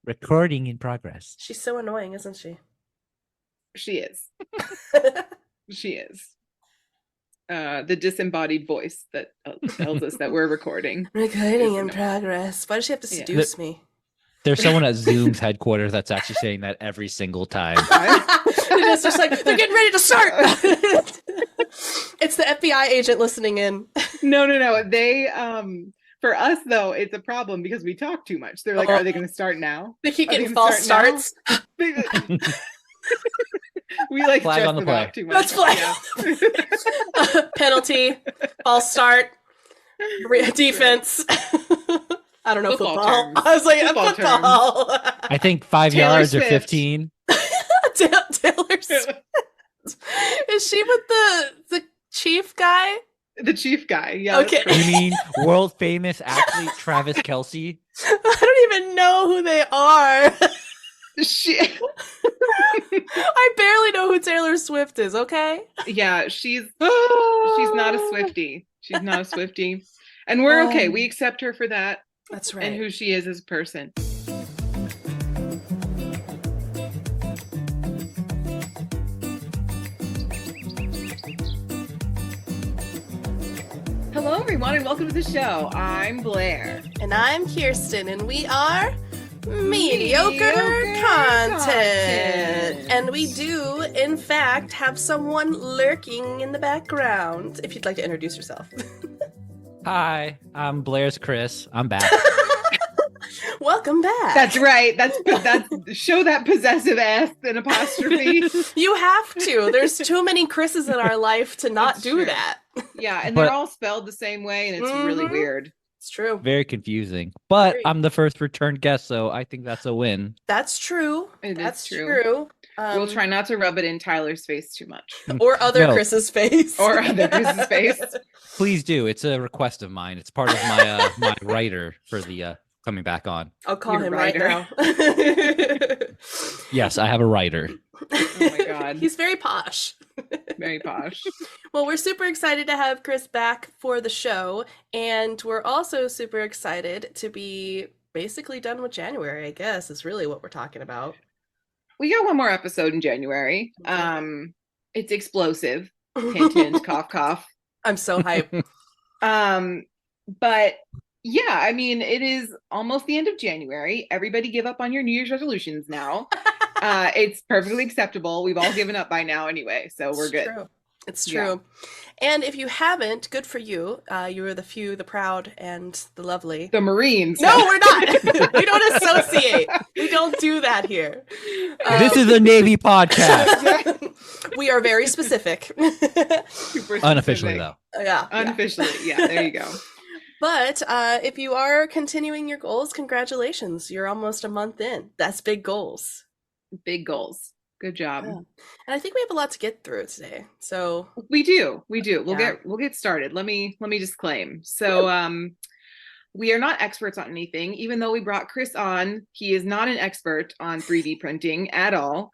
Recording in progress. She's so annoying, isn't she? She is. She is. The disembodied voice that tells us that we're recording. Recording in progress. Why does she have to seduce me? There's someone at Zoom's headquarters that's actually saying that every single time. It's just like, they're getting ready to start. It's the FBI agent listening in. No. They, for us though, it's a problem because we talk too much. They're like, are they going to start now? They keep getting false starts. We like flag just on the about play. too much. That's flag. Penalty, false start, defense. I don't know football. I was like, football. I think 5 yards or 15. Taylor Swift. Is she with the chief guy? The chief guy, yeah. Okay. You mean world famous athlete Travis Kelce? I don't even know who they are. I barely know who Taylor Swift is, okay? Yeah, she's not a Swiftie. She's not a Swiftie. And we're okay. We accept her for that. That's right. And who she is as a person. Hello, everyone, and welcome to the show. I'm Blair. And I'm Kirsten, and we are mediocre content. And we do, in fact, have someone lurking in the background. If you'd like to introduce yourself. Hi, I'm Blair's Chris. I'm back. Welcome back. That's right. That's show that possessive S and apostrophe. You have to. There's too many Chris's in our life to not do that. Yeah, and they're all spelled the same way, and it's really weird. It's true. Very confusing. But I'm the first return guest, so I think that's a win. That's true. That's true. We'll try not to rub it in Tyler's face too much. Or other Chris's face. Or other Chris's face. Please do. It's a request of mine. It's part of my my writer for the coming back on. I'll call him right now. Yes, I have a writer. Oh my god. He's very posh. Very posh. Well, we're super excited to have Chris back for the show, and we're also super excited to be basically done with January, I guess, is really what we're talking about. We got one more episode in January. It's explosive. Hint, hint, cough, cough. I'm so hyped. But yeah, I mean, it is almost the end of January. Everybody give up on your New Year's resolutions now. It's perfectly acceptable. We've all given up by now anyway, so we're good. True. It's true. Yeah. And if you haven't, good for you. You are the few, the proud, and the lovely. The Marines. No, we're not. We don't associate. We don't do that here. This is a Navy podcast. We are very specific. Unofficially, though. Yeah. Unofficially. Yeah, there you go. But if you are continuing your goals, congratulations. You're almost a month in. That's big goals. Big goals. Good job. Yeah. And I think we have a lot to get through today. So we do. We'll get started. Let me disclaim. So we are not experts on anything, even though we brought Chris on. He is not an expert on 3D printing at all.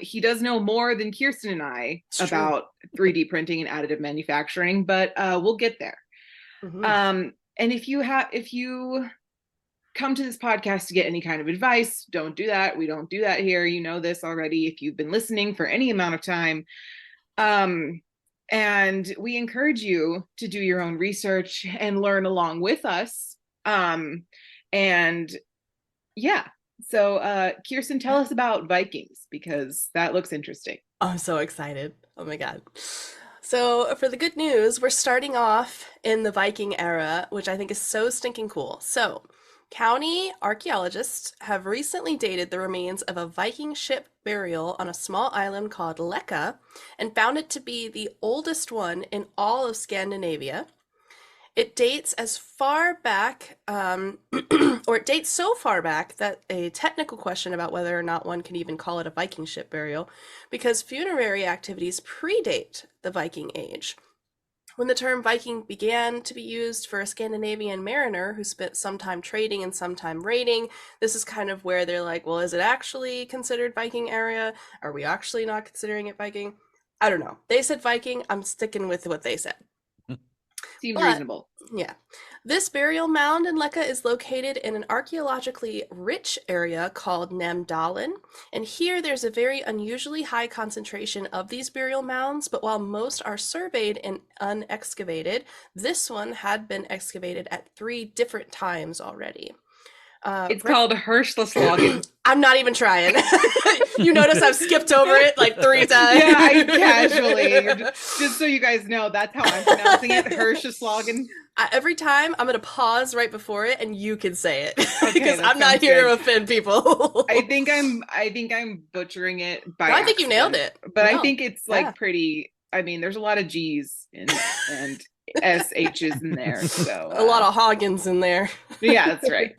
He does know more than Kirsten and I about 3D printing and additive manufacturing, but we'll get there. Mm-hmm. And if you come to this podcast to get any kind of advice, don't do that. We don't do that here. You know this already if you've been listening for any amount of time. And we encourage you to do your own research and learn along with us. And yeah, so Kirsten, tell us about Vikings, because that looks interesting. I'm so excited. Oh my God. So for the good news, we're starting off in the Viking era, which I think is so stinking cool. So county archaeologists have recently dated the remains of a Viking ship burial on a small island called Leka and found it to be the oldest one in all of Scandinavia. It dates as far back, or it dates so far back that a technical question about whether or not one can even call it a Viking ship burial, because funerary activities predate the Viking Age. When the term Viking began to be used for a Scandinavian mariner who spent some time trading and some time raiding, this is kind of where they're like, well, is it actually considered Viking area? Are we actually not considering it Viking? I don't know. They said Viking. I'm sticking with what they said. Seems But reasonable. yeah, this burial mound in Lekka is located in an archaeologically rich area called Namdalen. And here there's a very unusually high concentration of these burial mounds, but while most are surveyed and unexcavated, this one had been excavated at 3 different times already. It's called Hirschlaslagen. I'm not even trying. You notice I've skipped over it like 3 times. Yeah, I casually. Just so you guys know, that's how I'm pronouncing it. Hirschlagen. Every time I'm going to pause right before it and you can say it. Okay, because that I'm not sounds here good. to offend people. I think I'm butchering it by No, I think you nailed it. But No. I think it's like Yeah. pretty. I mean, there's a lot of G's and SH's in there. So A lot of Hoggins in there. Yeah, that's right.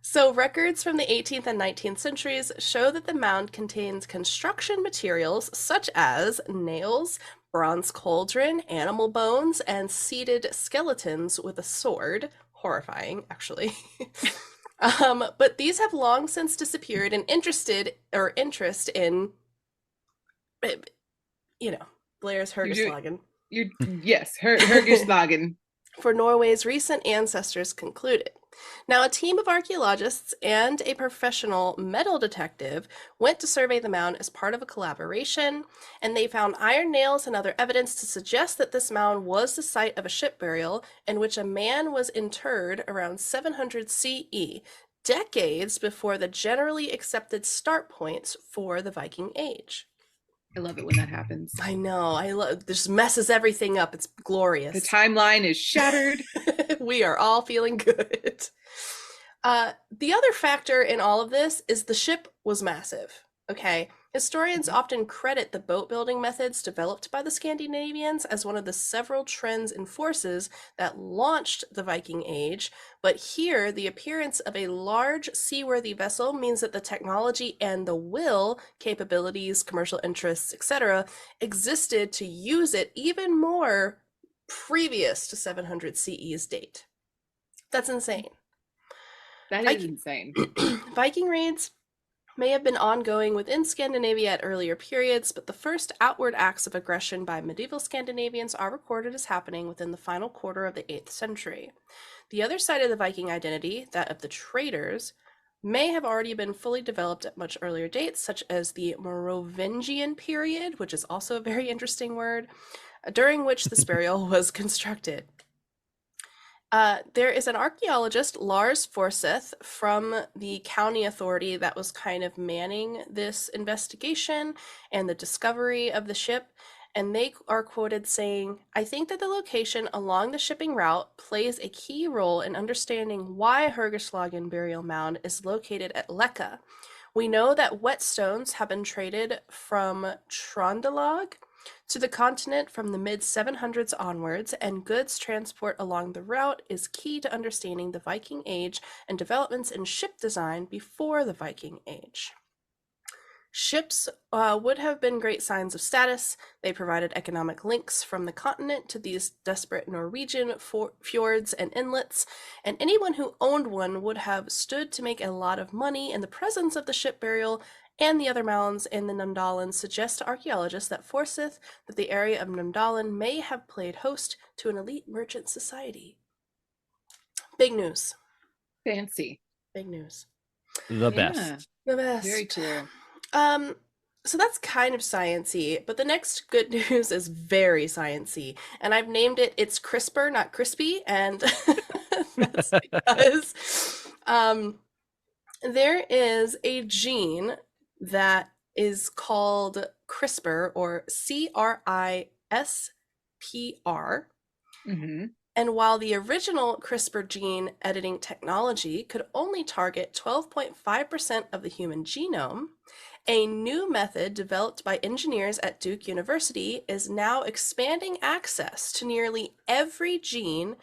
So records from the 18th and 19th centuries show that the mound contains construction materials such as nails, bronze cauldron, animal bones, and seated skeletons with a sword. Horrifying, actually. But these have long since disappeared, and interest in, Blair's Hergeslagen. Yes, Hergeslagen. For Norway's recent ancestors concluded. Now, a team of archaeologists and a professional metal detective went to survey the mound as part of a collaboration, and they found iron nails and other evidence to suggest that this mound was the site of a ship burial in which a man was interred around 700 CE, decades before the generally accepted start points for the Viking Age. I love it when that happens. I know. This messes everything up. It's glorious. The timeline is shattered. We are all feeling good. The other factor in all of this is the ship was massive. Okay. Historians often credit the boat building methods developed by the Scandinavians as one of the several trends and forces that launched the Viking Age, but here the appearance of a large seaworthy vessel means that the technology and the will, capabilities, commercial interests, etc., existed to use it even more previous to 700 CE's date. That's insane. That is insane. Viking raids may have been ongoing within Scandinavia at earlier periods, but the first outward acts of aggression by medieval Scandinavians are recorded as happening within the final quarter of the 8th century. The other side of the Viking identity, that of the traders, may have already been fully developed at much earlier dates, such as the Merovingian period, which is also a very interesting word, during which this burial was constructed. There is an archaeologist, Lars Forsyth, from the county authority that was kind of manning this investigation and the discovery of the ship, and they are quoted saying, "I think that the location along the shipping route plays a key role in understanding why Hergeslagen burial mound is located at Lekka. We know that whetstones have been traded from Trondelag to the continent from the mid-700s onwards, and goods transport along the route is key to understanding the Viking Age and developments in ship design before the Viking Age. Ships would have been great signs of status. They provided economic links from the continent to these desperate Norwegian fjords and inlets, and anyone who owned one would have stood to make a lot of money, and the presence of the ship burial and the other mounds in the Namdalen suggest to archaeologists that Forsyth that the area of Namdalen may have played host to an elite merchant society." Big news. Fancy. Big news. The best. The best. Very cool. So that's kind of science-y, but the next good news is very science-y, and I've named it It's CRISPR, Not Crispy, and that's because there is a gene that is called CRISPR, or CRISPR. Mm-hmm. And while the original CRISPR gene editing technology could only target 12.5% of the human genome, a new method developed by engineers at Duke University is now expanding access to nearly every gene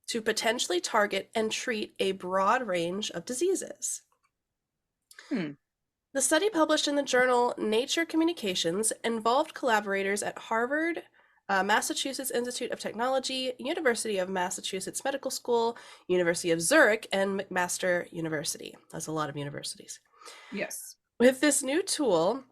to potentially target and treat a broad range of diseases. The study, published in the journal Nature Communications, involved collaborators at Harvard, Massachusetts Institute of Technology, University of Massachusetts Medical School, University of Zurich, and McMaster University. That's a lot of universities. Yes. With this new tool,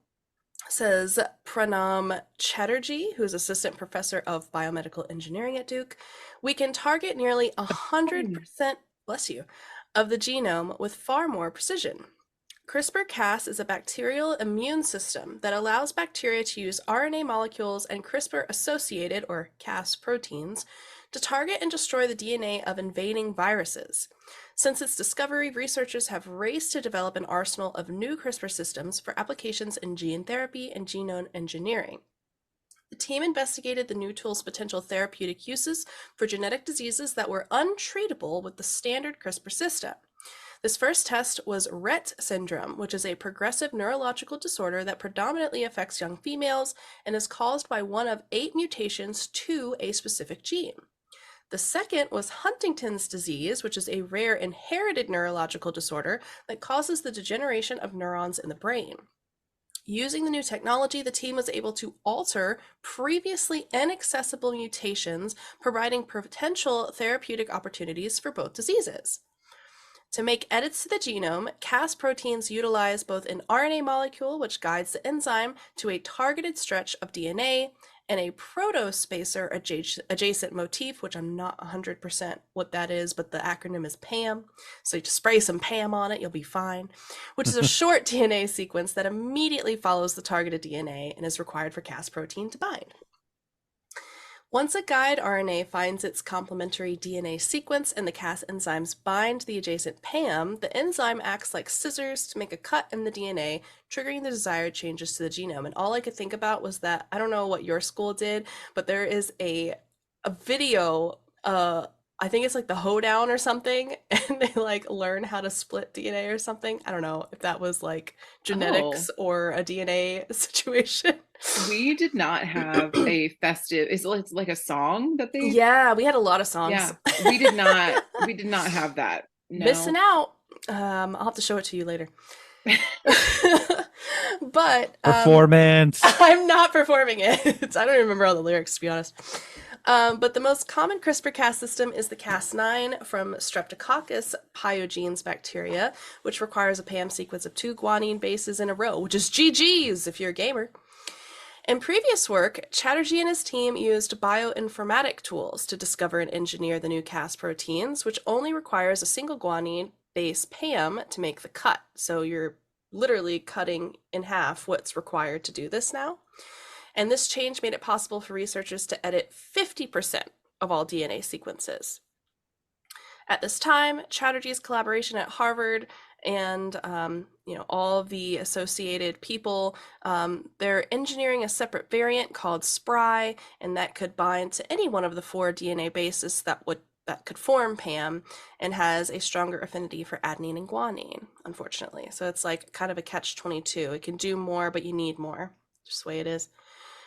Says Pranam Chatterjee, who's assistant professor of biomedical engineering at Duke, we can target nearly 100%, bless you, of the genome with far more precision. CRISPR-Cas is a bacterial immune system that allows bacteria to use RNA molecules and CRISPR-associated, or Cas proteins, to target and destroy the DNA of invading viruses. Since its discovery, researchers have raced to develop an arsenal of new CRISPR systems for applications in gene therapy and genome engineering. The team investigated the new tool's potential therapeutic uses for genetic diseases that were untreatable with the standard CRISPR system. This first test was Rett syndrome, which is a progressive neurological disorder that predominantly affects young females and is caused by one of 8 mutations to a specific gene. The second was Huntington's disease, which is a rare inherited neurological disorder that causes the degeneration of neurons in the brain. Using the new technology, the team was able to alter previously inaccessible mutations, providing potential therapeutic opportunities for both diseases. To make edits to the genome, Cas proteins utilize both an RNA molecule, which guides the enzyme to a targeted stretch of DNA, and a protospacer adjacent motif, which I'm not 100% what that is, but the acronym is PAM. So you just spray some PAM on it, you'll be fine, which is a short DNA sequence that immediately follows the targeted DNA and is required for Cas protein to bind. Once a guide RNA finds its complementary DNA sequence and the Cas enzymes bind the adjacent PAM, the enzyme acts like scissors to make a cut in the DNA, triggering the desired changes to the genome. And all I could think about was that, I don't know what your school did, but there is a video, I think it's like the hoedown or something, and they like learn how to split DNA or something. I don't know if that was like genetics or a DNA situation. We did not have a festive, it's like a song that they, yeah, we had a lot of songs. yeah, we did not have that. No. Missing out. I'll have to show it to you later. But performance. I'm not performing it. I don't even remember all the lyrics, to be honest. But the most common CRISPR-Cas system is the Cas9 from Streptococcus pyogenes bacteria, which requires a PAM sequence of 2 guanine bases in a row, which is GG's if you're a gamer. In previous work, Chatterjee and his team used bioinformatic tools to discover and engineer the new Cas proteins, which only requires a single guanine base PAM to make the cut. So you're literally cutting in half what's required to do this now. And this change made it possible for researchers to edit 50% of all DNA sequences. At this time, Chatterjee's collaboration at Harvard and all of the associated people, they're engineering a separate variant called SPRY, and that could bind to any one of the 4 DNA bases that could form PAM, and has a stronger affinity for adenine and guanine, unfortunately. So it's like kind of a catch-22. It can do more, but you need more. Just the way it is.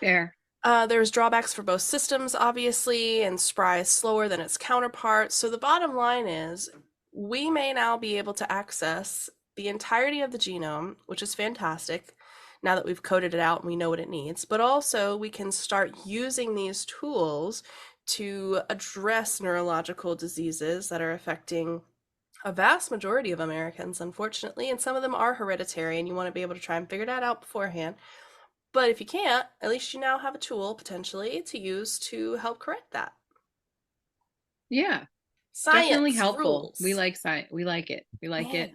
Fair. There's drawbacks for both systems, obviously, and SPRY is slower than its counterpart. So the bottom line is, we may now be able to access the entirety of the genome, which is fantastic, now that we've coded it out and we know what it needs. But also, we can start using these tools to address neurological diseases that are affecting a vast majority of Americans, unfortunately, and some of them are hereditary, and you want to be able to try and figure that out beforehand. But if you can't, at least you now have a tool potentially to use to help correct that. Yeah. Science definitely helpful. Rules. We like science. We like it. We like Yeah. it.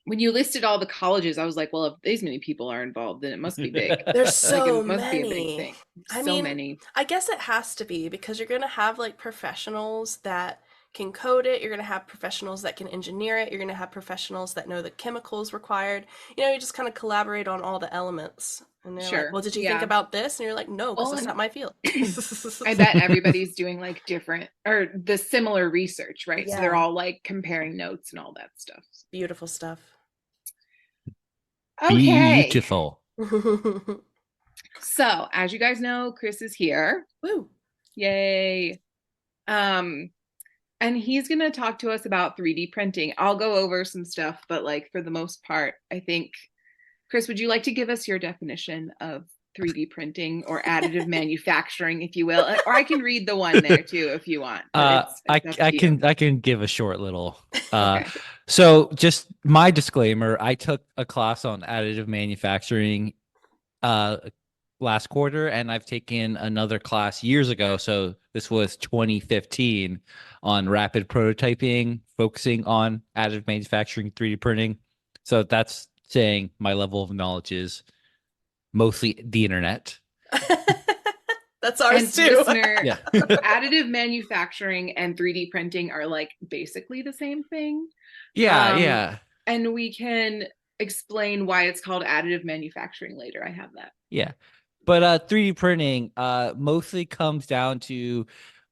When you listed all the colleges, I was like, well, if these many people are involved, then it must be big. There's so it must many. be a big thing. I So mean, many. I guess it has to be, because you're going to have like professionals that can code it. You're going to have professionals that can engineer it. You're going to have professionals that know the chemicals required. You just kind of collaborate on all the elements. And they're Sure. like, well, did you think about this? And you're like, no, because it's not my field. I bet everybody's doing like different or the similar research, right? Yeah. So they're all like comparing notes and all that stuff. Beautiful stuff. Okay. Beautiful. So, as you guys know, Chris is here. Woo. Yay. And he's going to talk to us about 3D printing. I'll go over some stuff, but like for the most part, I think, Chris, would you like to give us your definition of 3D printing or additive manufacturing, if you will? Or I can read the one there too, if you want. I can give a short little. Okay. So just my disclaimer, I took a class on additive manufacturing last quarter, and I've taken another class years ago. So this was 2015 on rapid prototyping, focusing on additive manufacturing, 3D printing. So that's saying my level of knowledge is mostly the internet. That's ours And too. listener, Yeah. additive manufacturing and 3D printing are like basically the same thing. Yeah. And we can explain why it's called additive manufacturing later. I have that. Yeah. But 3D printing mostly comes down to,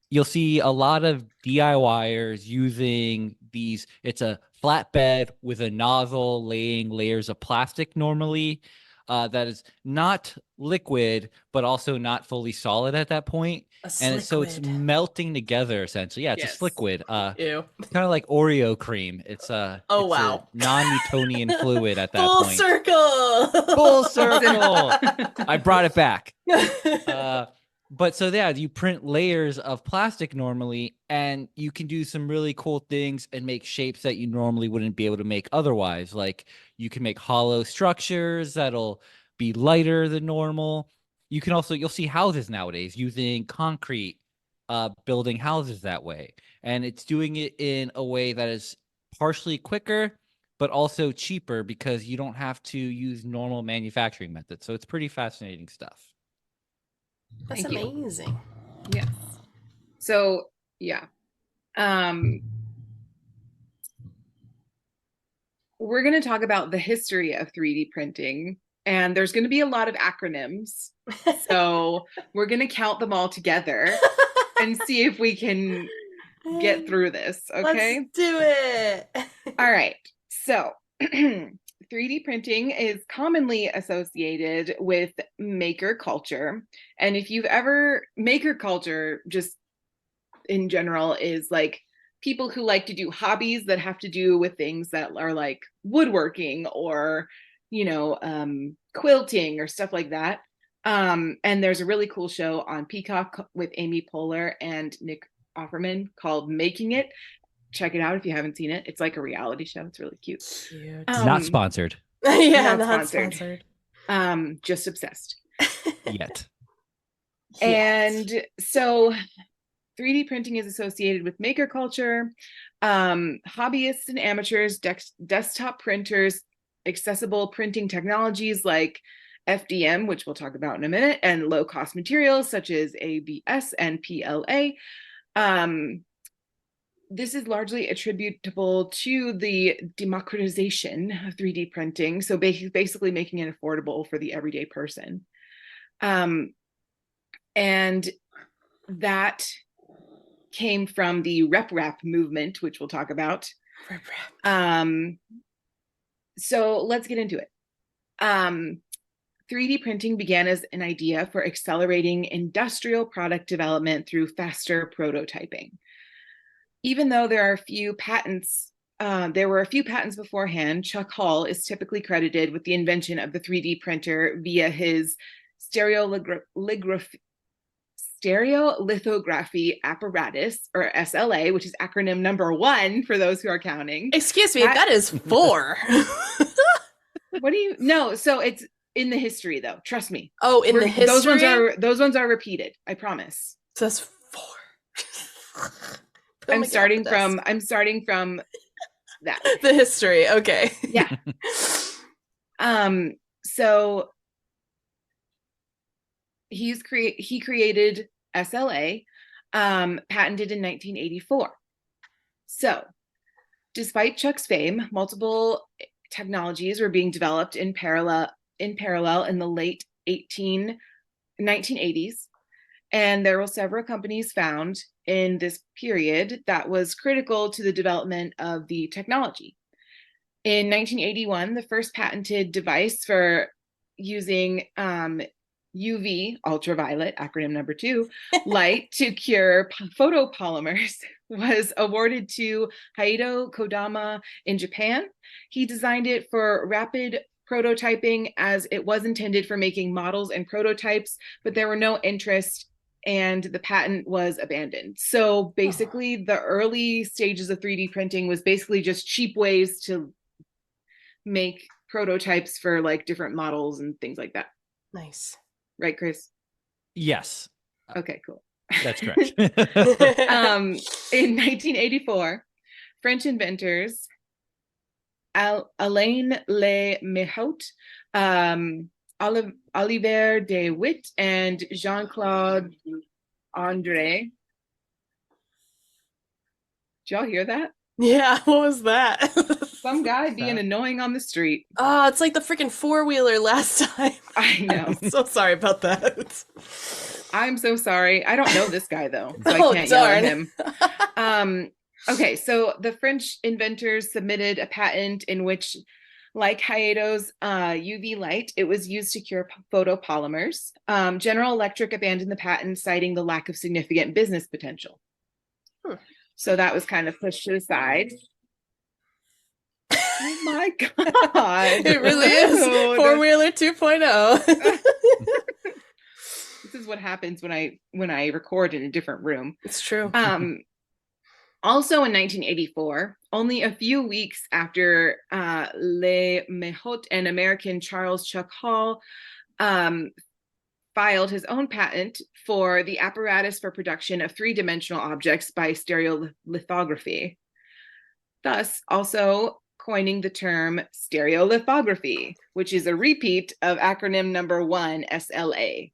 you'll see a lot of DIYers using these. It's a flatbed with a nozzle laying layers of plastic normally, that is not liquid, but also not fully solid at that point. So it's melting together essentially. Yeah, it's Yes. a liquid. Ew. Kind of like Oreo cream. It's a wow. a non-Newtonian fluid at that Full point. circle. Full circle. I brought it back. But so yeah, you print layers of plastic normally, and you can do some really cool things and make shapes that you normally wouldn't be able to make otherwise. Like you can make hollow structures that'll be lighter than normal. You can also, you'll see houses nowadays using concrete, building houses that way. And it's doing it in a way that is partially quicker, but also cheaper because you don't have to use normal manufacturing methods. So it's pretty fascinating stuff. That's amazing. Yes. So yeah. We're going to talk about the history of 3D printing, and there's going to be a lot of acronyms. So we're going to count them all together and see if we can get through this. Okay. Let's do it. All right. So 3D printing is commonly associated with maker culture. And if you've ever, maker culture just in general is like people who like to do hobbies that have to do with things that are like woodworking or, quilting or stuff like that. And there's a really cool show on Peacock with Amy Poehler and Nick Offerman called Making It. Check it out if you haven't seen it. It's like a reality show. It's really cute. Not sponsored. Yeah, not sponsored. Just obsessed. Yet. And so 3D printing is associated with maker culture, hobbyists and amateurs, desktop printers, accessible printing technologies like FDM, which we'll talk about in a minute, and low-cost materials such as ABS and PLA. This is largely attributable to the democratization of 3D printing, so basically making it affordable for the everyday person. And that came from the rep-rap movement, which we'll talk about. So let's get into it. 3D printing began as an idea for accelerating industrial product development through faster prototyping. Even though there were a few patents beforehand, Chuck Hull is typically credited with the invention of the 3D printer via his stereolithography apparatus, or SLA, which is acronym number 1 for those who are counting. Excuse me, that is 4. What do you know? So it's in the history though. Trust me. Oh, in the history? Those ones are repeated. I promise. So that's 4. I'm starting from that. The history. Okay. Yeah. So he created SLA, patented in 1984. So despite Chuck's fame, multiple technologies were being developed in parallel in the late 1980s. And there were several companies found in this period that was critical to the development of the technology. In 1981, the first patented device for using UV, ultraviolet, acronym number 2, light to cure photopolymers was awarded to Haido Kodama in Japan. He designed it for rapid prototyping as it was intended for making models and prototypes, but there were no interest and the patent was abandoned. So basically the early stages of 3D printing was basically just cheap ways to make prototypes for like different models and things like that. Nice. Right, Chris? Yes, Okay, cool. that's correct. In 1984, French inventors Alain Le Méhot, Olivier de Witt, and Jean-Claude André. Did y'all hear that? Yeah, what was that? Some guy being annoying on the street. Oh, it's like the freaking four-wheeler last time. I know. So sorry about that. I'm so sorry. I don't know this guy though, so Oh, I can't yell at darn. him. Okay, so the French inventors submitted a patent in which, like Hayato's UV light, it was used to cure photopolymers. General Electric abandoned the patent, citing the lack of significant business potential. So that was kind of pushed to the side. Oh my God. It really is four-wheeler 2.0. This is what happens when I record in a different room. It's true. Also in 1984, only a few weeks after Le Méhot and American Charles Chuck Hall filed his own patent for the apparatus for production of three-dimensional objects by stereolithography, thus also coining the term stereolithography, which is a repeat of acronym number 1, SLA.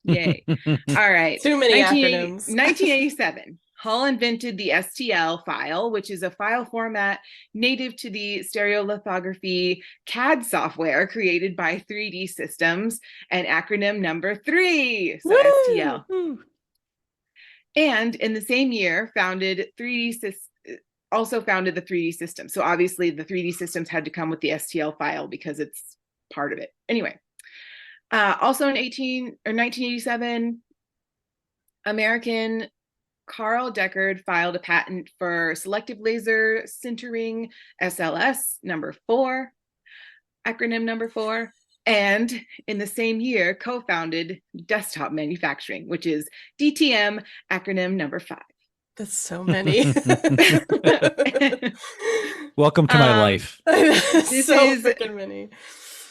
Yay. All right. Too many acronyms. 1987. Hall invented the STL file, which is a file format native to the stereolithography CAD software created by 3D Systems, and acronym number 3, so Woo! STL. And in the same year, also founded the 3D System. So obviously the 3D Systems had to come with the STL file because it's part of it. Anyway, also in 1987, American Carl Deckard filed a patent for selective laser sintering, SLS number 4, acronym number 4, and in the same year co-founded desktop manufacturing, which is DTM, acronym number 5. That's so many. Welcome to my life. This so is freaking many.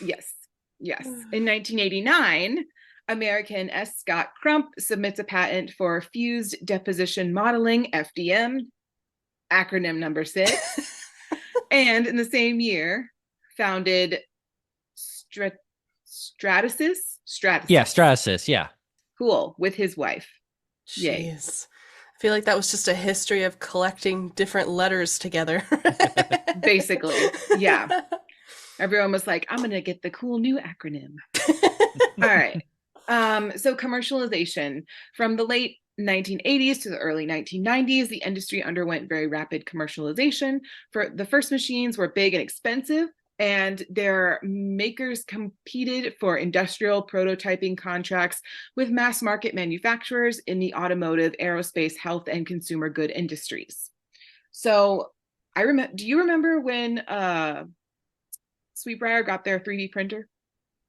Yes. In 1989, American S. Scott Crump submits a patent for fused deposition modeling, FDM, acronym number 6. And in the same year, founded Stratasys. Yeah, Stratasys, yeah. Cool, with his wife. Yay. Jeez. I feel like that was just a history of collecting different letters together. Basically, yeah. Everyone was like, I'm going to get the cool new acronym. All right. So commercialization. From the late 1980s to the early 1990s, the industry underwent very rapid commercialization. For the first machines were big and expensive, and their makers competed for industrial prototyping contracts with mass market manufacturers in the automotive, aerospace, health, and consumer good industries. So do you remember when Sweetbriar got their 3D printer?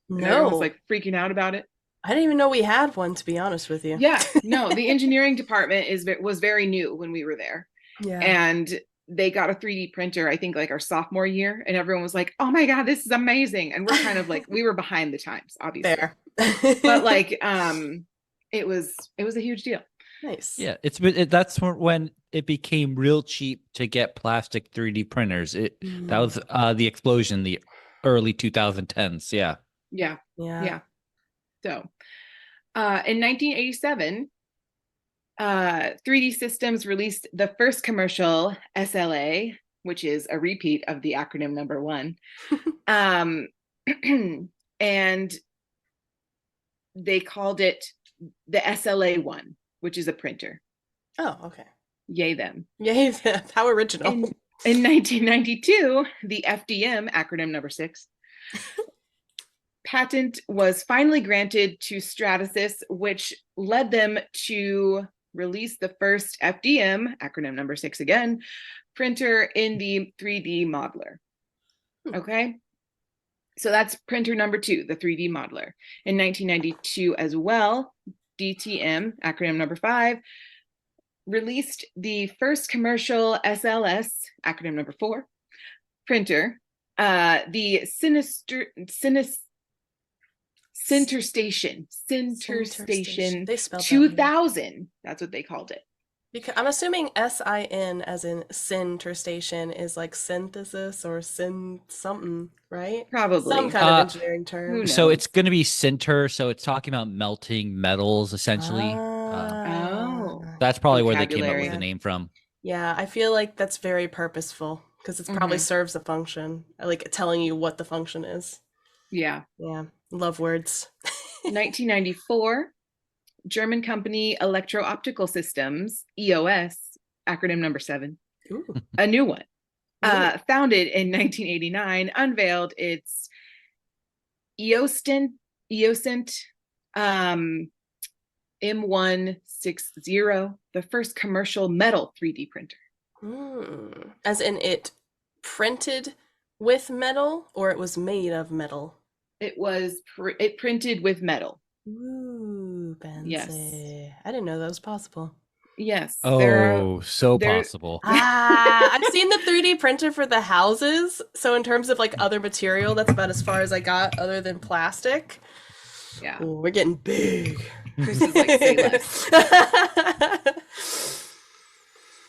And everyone was like freaking out about it. I didn't even know we had one, to be honest with you. Yeah, no, the engineering department was very new when we were there. Yeah. And they got a 3D printer, I think like our sophomore year, and everyone was like, oh my God, this is amazing. And we're kind of like, we were behind the times, obviously. Fair. But like, it was a huge deal. Nice. Yeah, that's when it became real cheap to get plastic 3D printers. That was the explosion, the early 2010s. Yeah. So, in 1987, 3D Systems released the first commercial SLA, which is a repeat of the acronym number 1. And they called it the SLA-1, which is a printer. Oh, okay. Yay them. Yay them. How original. In 1992, the FDM, acronym number 6, patent was finally granted to Stratasys, which led them to release the first FDM, acronym number 6 again, printer in the 3D modeler. Okay. So that's printer number 2, the 3D modeler. In 1992 as well, DTM, acronym number 5, released the first commercial SLS, acronym number 4, printer, the Center Station. Center Station They spelled that 2000. That's what they called it. Because I'm assuming SIN as in center station is like synthesis or something, right? Probably. Some kind of engineering term. Who So knows? it's going to be sinter. So it's talking about melting metals, essentially. Oh. That's probably where they came up Vocabulary. with the name from. Yeah, I feel like that's very purposeful because it's probably serves a function, like telling you what the function is. Yeah. Yeah, love words. 1994, German company Electro-Optical Systems, EOS, acronym number 7, Ooh. a new one, founded in 1989, unveiled its EOSint M160, the first commercial metal 3D printer. As in it printed with metal or it was made of metal? It was it printed with metal. Ooh, fancy. Yes. I didn't know that was possible. Yes. So possible. I've seen the 3D printer for the houses. So in terms of like other material, that's about as far as I got other than plastic. Yeah. Ooh, we're getting big. Chris is like, say less.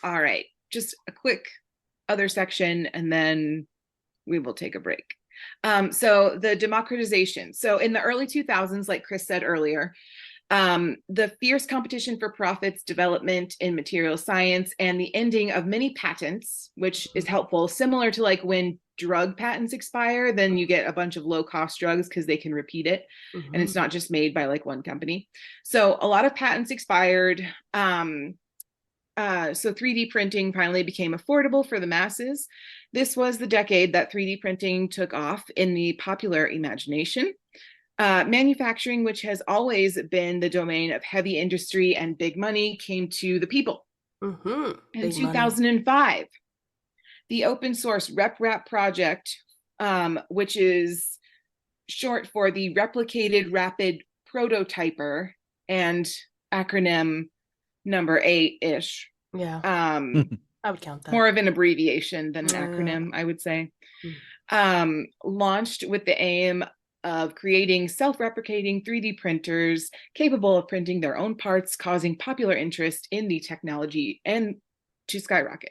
All right. Just a quick other section and then we will take a break. So the democratization. So in the early 2000s, like Chris said earlier, the fierce competition for profits, development in material science, and the ending of many patents, which is helpful, similar to like when drug patents expire, then you get a bunch of low-cost drugs because they can repeat it, and it's not just made by like one company. So a lot of patents expired. So 3D printing finally became affordable for the masses. This was the decade that 3D printing took off in the popular imagination. Manufacturing, which has always been the domain of heavy industry and big money, came to the people. In 2005, the open source RepRap project, which is short for the Replicated Rapid Prototyper and acronym number 8-ish. Yeah. I would count that. More of an abbreviation than an acronym, I would say. Launched with the aim of creating self-replicating 3D printers capable of printing their own parts, causing popular interest in the technology and to skyrocket.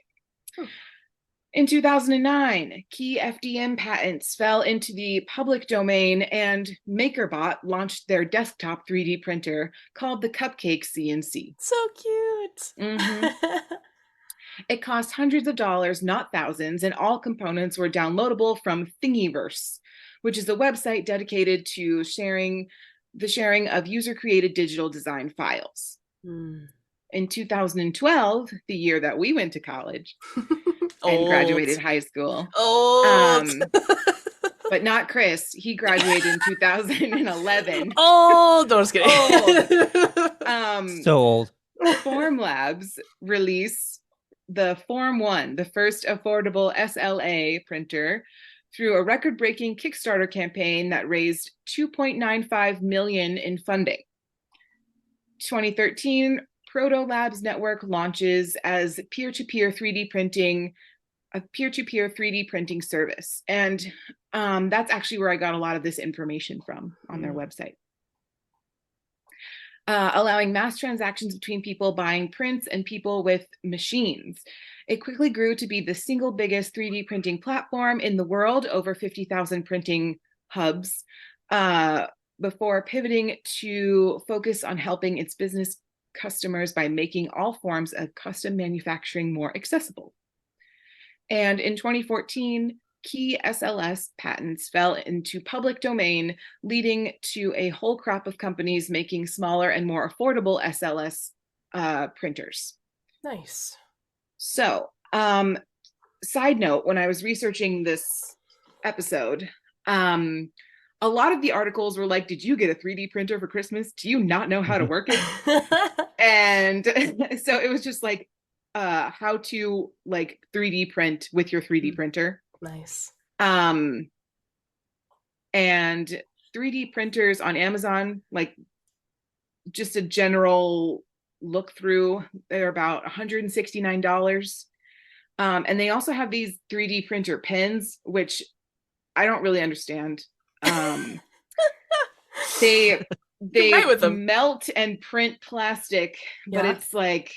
In 2009, key FDM patents fell into the public domain and MakerBot launched their desktop 3D printer called the Cupcake CNC. So cute. It cost hundreds of dollars, not thousands, and all components were downloadable from Thingiverse, which is a website dedicated to the sharing of user-created digital design files. In 2012, the year that we went to college and graduated high school. But not Chris. He graduated in 2011. No, just kidding. So old. Formlabs release the Form 1, the first affordable SLA printer, through a record-breaking Kickstarter campaign that raised $2.95 million in funding. 2013, Proto Labs Network launches as peer-to-peer 3D printing, a peer-to-peer 3D printing service. And that's actually where I got a lot of this information from on their website. Allowing mass transactions between people buying prints and people with machines. It quickly grew to be the single biggest 3D printing platform in the world, over 50,000 printing hubs, before pivoting to focus on helping its business customers by making all forms of custom manufacturing more accessible. And in 2014, key SLS patents fell into public domain, leading to a whole crop of companies making smaller and more affordable SLS printers. Nice. So, side note, when I was researching this episode, a lot of the articles were like, did you get a 3D printer for Christmas? Do you not know how to work it? And so it was just like, how to like 3D print with your 3D printer. Nice. And 3D printers on Amazon, like just a general look through, they're about $169. And they also have these 3D printer pens, which I don't really understand. They right with them. melt and print plastic, but Yeah. it's like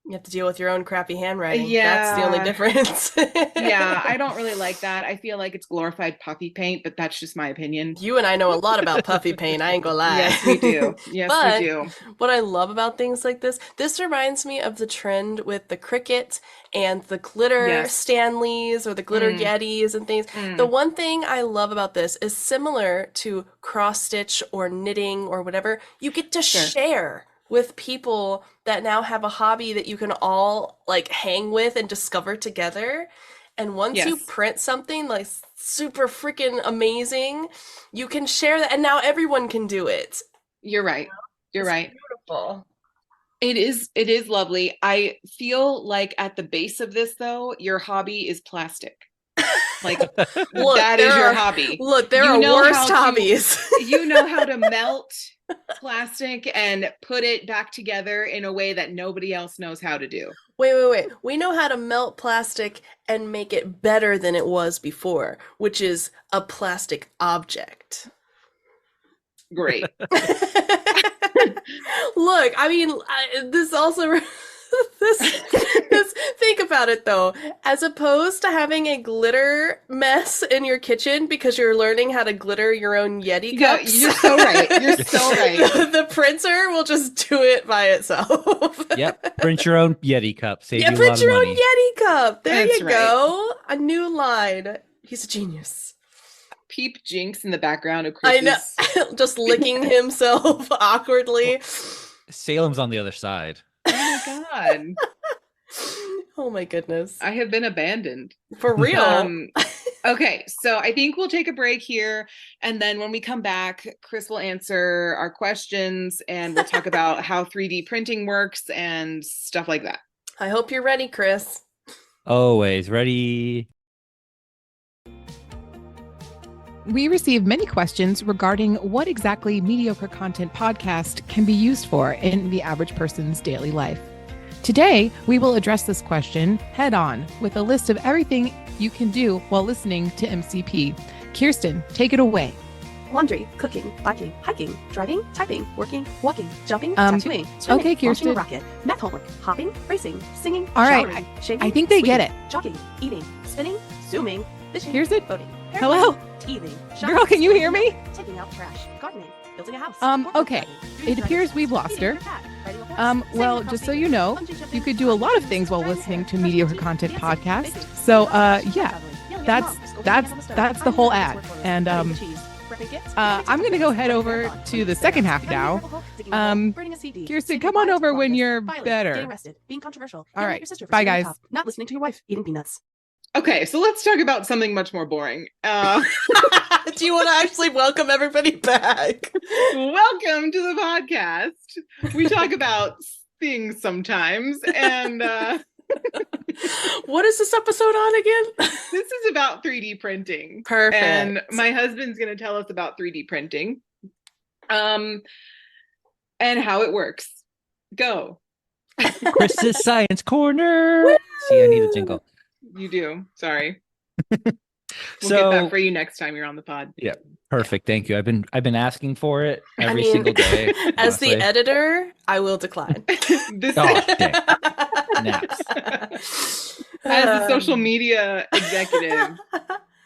You have to deal with your own crappy handwriting. That's the only difference. Yeah, I don't really like that. I feel like it's glorified puffy paint, but that's just my opinion. You and I know a lot about puffy paint. I ain't gonna lie. Yes, we do. Yes, But we do. what I love about things like this reminds me of the trend with the Cricut and the glitter Stanleys or the glitter Yetis and things. The one thing I love about this is similar to cross stitch or knitting or whatever. You get to share with people that now have a hobby that you can all like hang with and discover together. And once you print something like super freaking amazing, you can share that, and now everyone can do it. You're right. You're right. Beautiful. It is lovely. I feel like at the base of this though, your hobby is plastic. Like look, that is your hobby. Look, there are worse hobbies. You know how to melt plastic and put it back together in a way that nobody else knows how to do. Wait. We know how to melt plastic and make it better than it was before, which is a plastic object. Great. Look, I mean, this also this think about it though, as opposed to having a glitter mess in your kitchen because you're learning how to glitter your own Yeti cups. Yeah, you're so right. You're so right. The printer will just do it by itself. Yep, print your own Yeti cup. Save you a lot print of your money. own Yeti cup. There That's you right. go. A new line. He's a genius. Peep Jinx in the background of Chris's. I know. Just licking himself awkwardly. Salem's on the other side. Oh my god. Oh my goodness. I have been abandoned. For real. Okay, so I think we'll take a break here, and then when we come back, Chris will answer our questions and we'll talk about how 3D printing works and stuff like that. I hope you're ready, Chris. Always ready. We receive many questions regarding what exactly Mediocre Content Podcast can be used for in the average person's daily life. Today, we will address this question head on with a list of everything you can do while listening to MCP. Kirsten, take it away. Laundry, cooking, biking, hiking, driving, typing, working, walking, jumping, tattooing, swimming, okay, Kirsten. launching a rocket, math homework, hopping, racing, singing, All right, showering, shaving, I think they get sleeping, jogging, eating, spinning, zooming, fishing, Kirsten? boating, Hello? teething, Girl, can you hear me? taking out trash, gardening, building a house. Okay. It appears we've lost her. Well, just so you know, you could do a lot of things while listening to Mediocre Content Podcast. So, yeah, that's the whole ad. And I'm going to go head over to the second half now. Kirsten, come on over when you're better. Getting arrested, being controversial. All right. Your sister for Bye, stealing a guys. cup, not listening to your wife, eating peanuts. Okay, so let's talk about something much more boring. Do you want to actually welcome everybody back? Welcome to the podcast. We talk about things sometimes, and What is this episode on again? this is about 3D printing. Perfect. And my husband's going to tell us about 3D printing, and how it works. Go. Chris's Science Corner. See, I need a jingle. You do. Sorry. We'll So get that for you next time you're on the pod. yeah, perfect. Thank you. I've been asking for it every mean, single day. As the honestly. editor, I will decline. This Oh, dang. Naps. As a social media executive,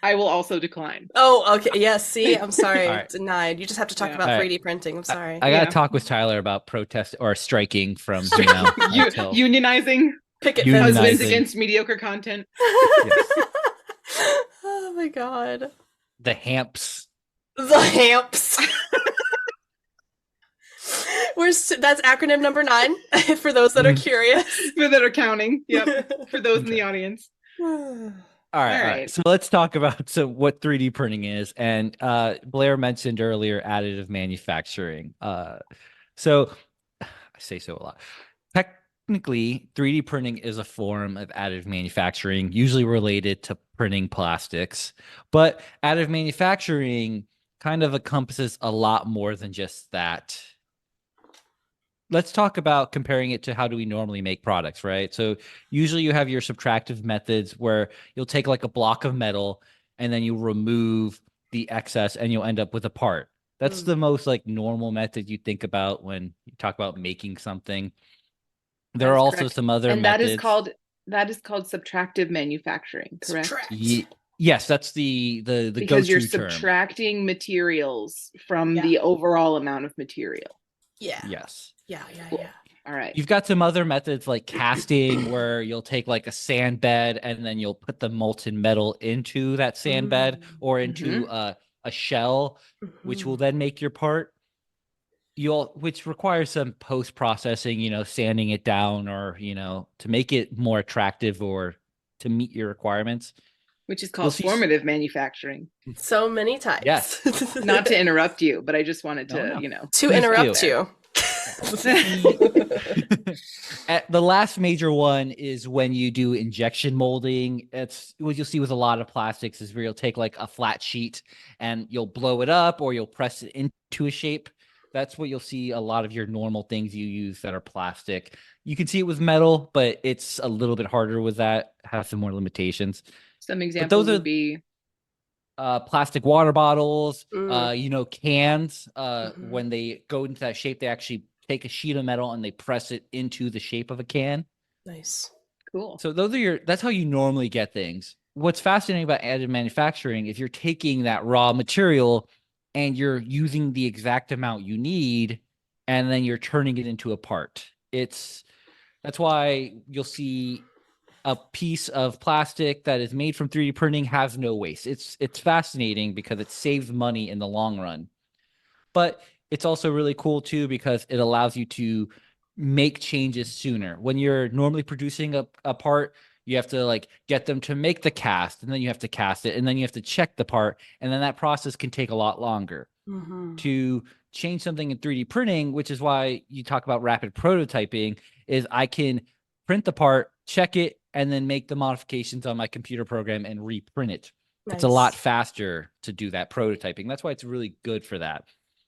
I will also decline. Oh, okay. Yes. See, I'm sorry. All right. Denied. You just have to talk Yeah. about All right. 3D printing. I'm sorry. I gotta Yeah. talk with Tyler about protest or striking from until Unionizing Picket Unionizing. husbands fences. against mediocre content. Oh my god. the hamps. The hamps. That's acronym number 9 for those that are curious. For that are counting. Yep. For those in the audience. All right. right. So let's talk about what 3D printing is. And Blair mentioned earlier additive manufacturing. So I say so a lot. Technically, 3D printing is a form of additive manufacturing, usually related to printing plastics. But additive manufacturing kind of encompasses a lot more than just that. Let's talk about comparing it to how do we normally make products, right? So usually you have your subtractive methods where you'll take like a block of metal and then you remove the excess and you'll end up with a part. That's the most like normal method you think about when you talk about making something. There That are is also correct. some other And methods. that is called subtractive manufacturing, correct? Subtract. Yes, that's the Because you're go-to term. subtracting materials from Yeah. the overall amount of material. Yeah. Yes. Yeah. Cool. Yeah. All right. You've got some other methods like casting where you'll take like a sand bed and then you'll put the molten metal into that sand bed or into a shell, which will then make your part. Which requires some post-processing, sanding it down or, to make it more attractive or to meet your requirements. Which is You'll called see formative manufacturing. So many types. Yes. Not to interrupt you, but I just wanted to, No. to Please interrupt do. you. The last major one is when you do injection molding. It's what you'll see with a lot of plastics is where you'll take like a flat sheet and you'll blow it up or you'll press it into a shape. That's what you'll see a lot of your normal things you use that are plastic. You can see it with metal, but it's a little bit harder with that, has some more limitations. Some But examples those are would be plastic water bottles, cans. Mhm. When they go into that shape, they actually take a sheet of metal and they press it into the shape of a can. Nice. cool. So that's how you normally get things. What's fascinating about additive manufacturing is you're taking that raw material and you're using the exact amount you need, and then you're turning it into a part. That's why you'll see a piece of plastic that is made from 3D printing has no waste. It's fascinating because it saves money in the long run. But it's also really cool too because it allows you to make changes sooner. When you're normally producing a part, you have to like get them to make the cast, and then you have to cast it, and then you have to check the part, and then that process can take a lot longer. To change something in 3D printing, which is why you talk about rapid prototyping, is I can print the part, check it, and then make the modifications on my computer program and reprint it. It's a lot faster to do that prototyping. That's why it's really good for that.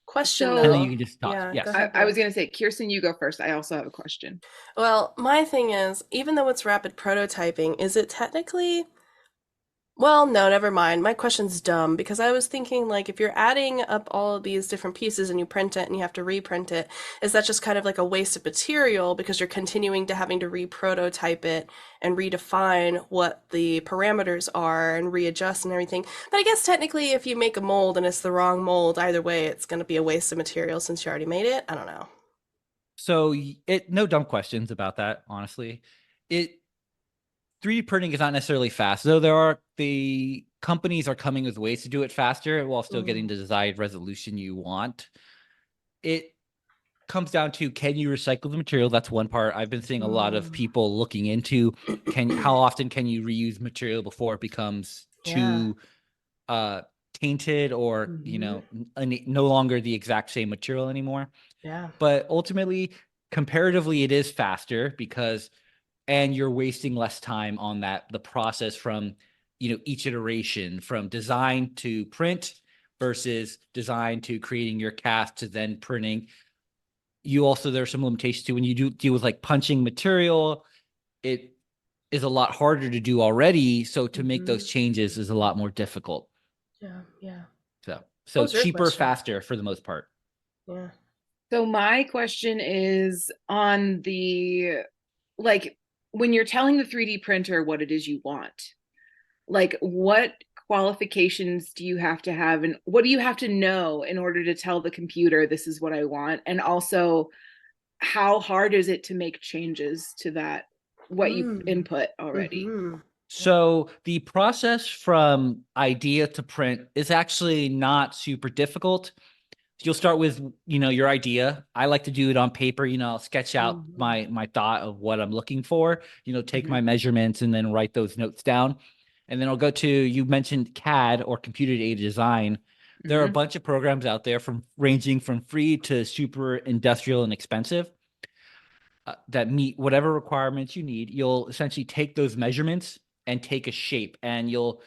Question So- though. And then you can just stop. Yeah, Yes. go ahead, I was Bill. going to say, Kirsten, you go first. I also have a question. Well, my thing is, even though it's rapid prototyping, is it technically? Well, no, never mind. My question's dumb because I was thinking like if you're adding up all of these different pieces and you print it and you have to reprint it, is that just kind of like a waste of material because you're continuing to having to re-prototype it and redefine what the parameters are and readjust and everything. But I guess technically if you make a mold and it's the wrong mold, either way it's going to be a waste of material since you already made it. I don't know. So no dumb questions about that, honestly. 3D printing is not necessarily fast, though the companies are coming with ways to do it faster while still getting the desired resolution you want. It comes down to, can you recycle the material? That's one part. I've been seeing a lot of people looking into how often can you reuse material before it becomes too tainted or no longer the exact same material anymore. Yeah. But ultimately, comparatively, it is faster and you're wasting less time on the process from, each iteration from design to print versus design to creating your cast to then printing. There are some limitations too. When you do deal with like punching material, it is a lot harder to do already. So to make those changes is a lot more difficult. Yeah. Yeah. So What was your cheaper, question? faster for the most part. Yeah. So my question is on the, like, when you're telling the 3D printer what it is you want, like what qualifications do you have to have and what do you have to know in order to tell the computer this is what I want? And also, how hard is it to make changes to that, what you input already? So the process from idea to print is actually not super difficult. You'll start with, your idea. I like to do it on paper. I'll sketch out my thought of what I'm looking for, take my measurements and then write those notes down. And then I'll go to, you mentioned CAD or computer aided design. There are a bunch of programs out there ranging from free to super industrial and expensive that meet whatever requirements you need. You'll essentially take those measurements and take a shape, and you'll